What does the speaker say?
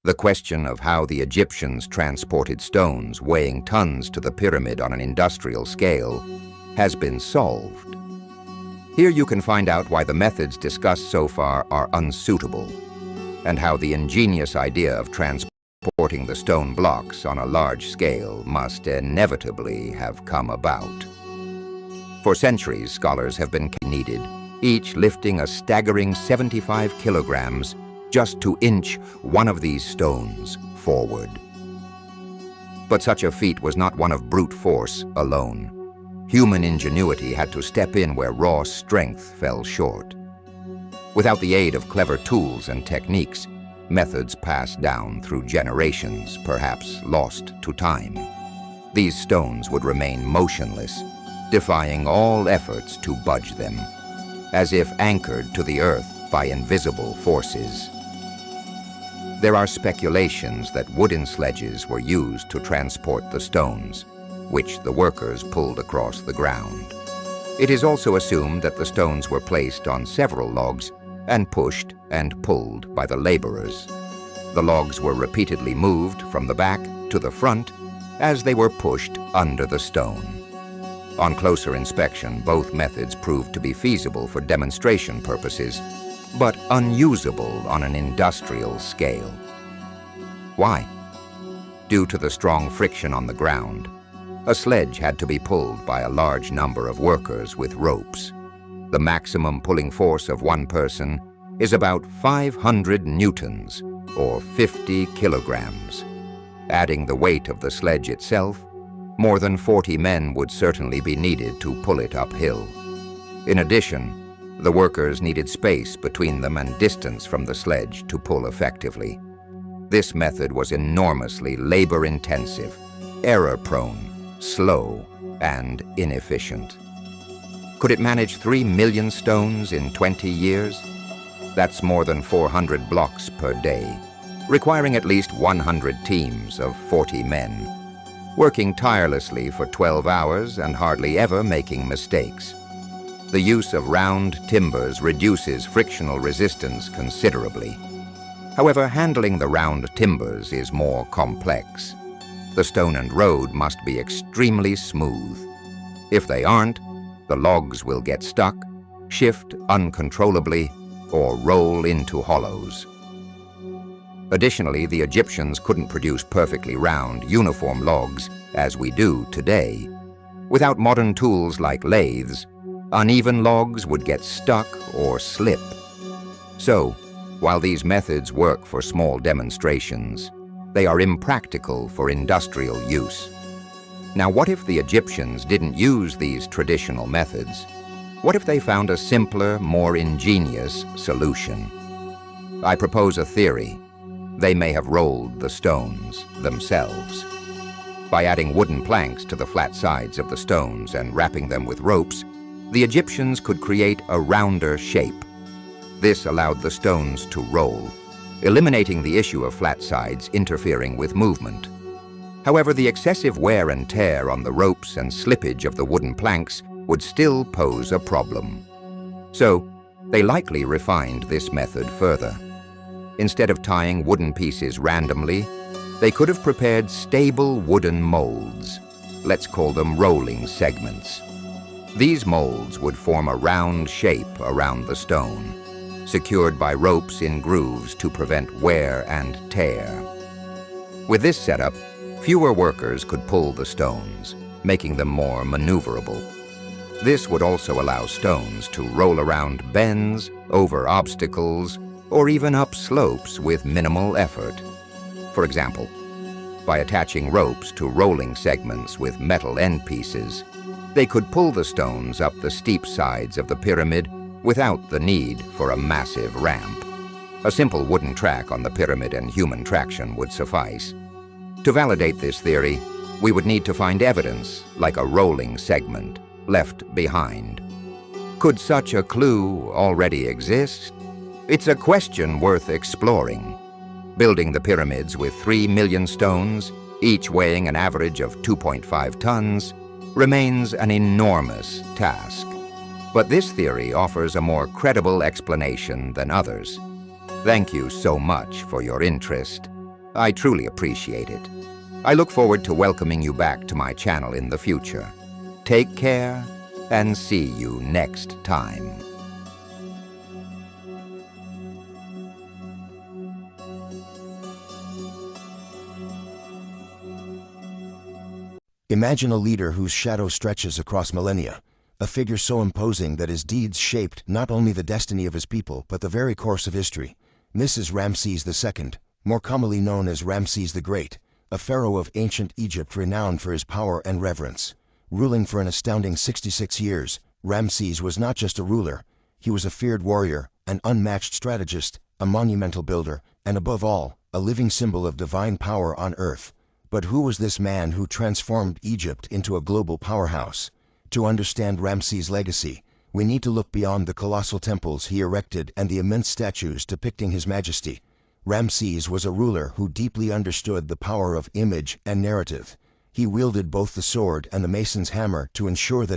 The question of how the Egyptians transported stones weighing tons to the pyramid on an industrial scale has been solved. Here you can find out why the methods discussed so far are unsuitable, and how the ingenious idea of transporting the stone blocks on a large scale must inevitably have come about. For centuries, scholars have been needed, each lifting a staggering 75 kilograms just to inch one of these stones forward. But such a feat was not one of brute force alone. Human ingenuity had to step in where raw strength fell short. Without the aid of clever tools and techniques, methods passed down through generations, perhaps lost to time, these stones would remain motionless, defying all efforts to budge them, as if anchored to the earth by invisible forces. There are speculations that wooden sledges were used to transport the stones, which the workers pulled across the ground. It is also assumed that the stones were placed on several logs and pushed and pulled by the laborers. The logs were repeatedly moved from the back to the front as they were pushed under the stone. On closer inspection, both methods proved to be feasible for demonstration purposes, but unusable on an industrial scale. Why? Due to the strong friction on the ground, a sledge had to be pulled by a large number of workers with ropes. The maximum pulling force of one person is about 500 newtons, or 50 kilograms. Adding the weight of the sledge itself, more than 40 men would certainly be needed to pull it uphill. In addition, the workers needed space between them and distance from the sledge to pull effectively. This method was enormously labor-intensive, error-prone, slow, and inefficient. Could it manage 3 million stones in 20 years? That's more than 400 blocks per day, requiring at least 100 teams of 40 men, working tirelessly for 12 hours and hardly ever making mistakes. The use of round timbers reduces frictional resistance considerably. However, handling the round timbers is more complex. The stone and road must be extremely smooth. If they aren't, the logs will get stuck, shift uncontrollably, or roll into hollows. Additionally, the Egyptians couldn't produce perfectly round, uniform logs as we do today. Without modern tools like lathes, uneven logs would get stuck or slip. So, while these methods work for small demonstrations, they are impractical for industrial use. Now, what if the Egyptians didn't use these traditional methods? What if they found a simpler, more ingenious solution? I propose a theory. They may have rolled the stones themselves. By adding wooden planks to the flat sides of the stones and wrapping them with ropes, the Egyptians could create a rounder shape. This allowed the stones to roll, eliminating the issue of flat sides interfering with movement. However, the excessive wear and tear on the ropes and slippage of the wooden planks would still pose a problem. So, they likely refined this method further. Instead of tying wooden pieces randomly, they could have prepared stable wooden molds. Let's call them rolling segments. These molds would form a round shape around the stone, secured by ropes in grooves to prevent wear and tear. With this setup, fewer workers could pull the stones, making them more maneuverable. This would also allow stones to roll around bends, over obstacles, or even up slopes with minimal effort. For example, by attaching ropes to rolling segments with metal end pieces, they could pull the stones up the steep sides of the pyramid without the need for a massive ramp. A simple wooden track on the pyramid and human traction would suffice. To validate this theory, we would need to find evidence, like a rolling segment, left behind. Could such a clue already exist? It's a question worth exploring. Building the pyramids with 3 million stones, each weighing an average of 2.5 tons, remains an enormous task. But this theory offers a more credible explanation than others. Thank you so much for your interest. I truly appreciate it. I look forward to welcoming you back to my channel in the future. Take care, and see you next time. Imagine a leader whose shadow stretches across millennia, a figure so imposing that his deeds shaped not only the destiny of his people but the very course of history. This is Ramses II, more commonly known as Ramses the Great, a pharaoh of ancient Egypt renowned for his power and reverence. Ruling for an astounding 66 years, Ramses was not just a ruler, he was a feared warrior, an unmatched strategist, a monumental builder, and above all, a living symbol of divine power on earth. But who was this man who transformed Egypt into a global powerhouse? To understand Ramses' legacy, we need to look beyond the colossal temples he erected and the immense statues depicting his majesty. Ramses was a ruler who deeply understood the power of image and narrative. He wielded both the sword and the mason's hammer to ensure that